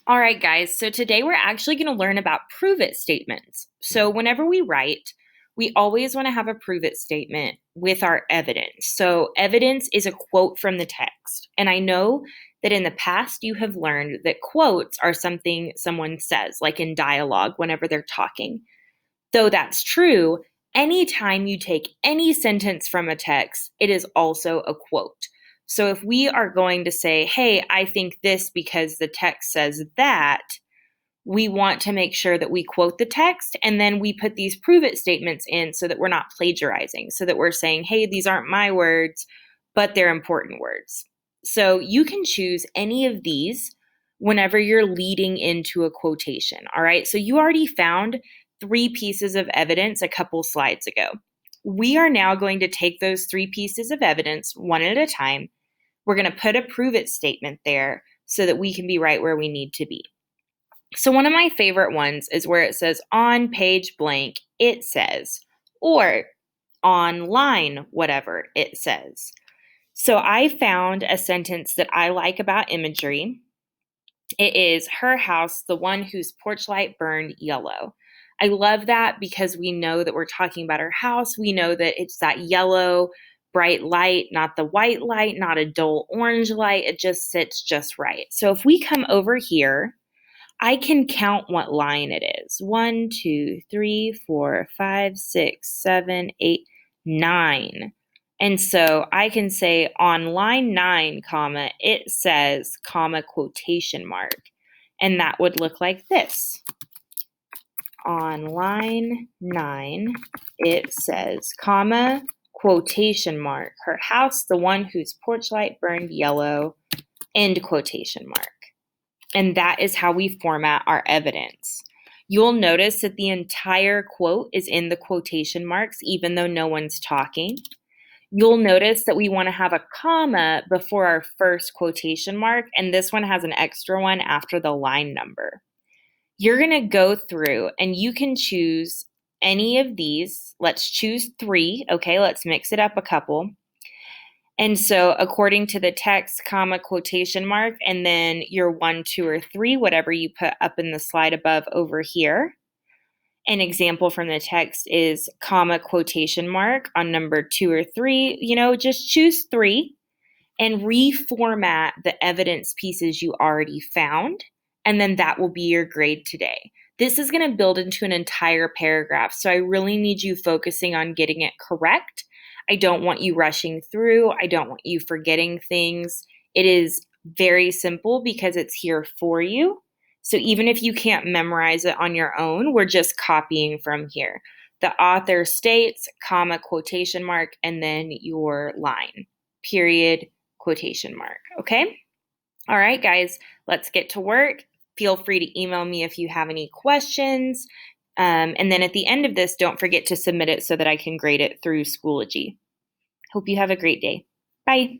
All right, guys. So today we're actually going to learn about prove it statements. So whenever we write, we always want to have a prove it statement with our evidence. So evidence is a quote from the text. And I know that in the past you have learned that quotes are something someone says, like in dialogue whenever they're talking. Though that's true, anytime you take any sentence from a text, it is also a quote. So if we are going to say, hey, I think this because the text says that, we want to make sure that we quote the text and then we put these prove it statements in so that we're not plagiarizing, so that we're saying, hey, these aren't my words, but they're important words. So you can choose any of these whenever you're leading into a quotation. All right. So you already found three pieces of evidence a couple slides ago. We are now going to take those three pieces of evidence one at a time. We're going to put a prove it statement there so that we can be right where we need to be. So, one of my favorite ones is where it says on page blank, it says, or on line, whatever it says. So, I found a sentence that I like about imagery. It is her house, the one whose porch light burned yellow. I love that because we know that we're talking about her house. We know that it's that yellow, bright light, not the white light, not a dull orange light. It just sits just right. So, if we come over here, I can count what line it is. 1, 2, 3, 4, 5, 6, 7, 8, 9. And so I can say on line 9, comma, it says, comma, quotation mark. And that would look like this. On line 9, it says, comma, quotation mark. Her house, the one whose porch light burned yellow, end quotation mark. And that is how we format our evidence. You'll notice that the entire quote is in the quotation marks, even though no one's talking. You'll notice that we want to have a comma before our first quotation mark, and this one has an extra one after the line number. You're going to go through and you can choose any of these. Let's choose 3. Okay, let's mix it up a couple. And so according to the text, comma, quotation mark, and then your 1, 2, or 3, whatever you put up in the slide above over here. An example from the text is comma, quotation mark on number 2 or 3. Just choose 3 and reformat the evidence pieces you already found. And then that will be your grade today. This is going to build into an entire paragraph. So I really need you focusing on getting it correct. I don't want you rushing through. I don't want you forgetting things. It is very simple because it's here for you. So even if you can't memorize it on your own, we're just copying from here. The author states, comma, quotation mark, and then your line, period, quotation mark. Okay? All right, guys, let's get to work. Feel free to email me if you have any questions. And then at the end of this, don't forget to submit it so that I can grade it through Schoology. Hope you have a great day. Bye.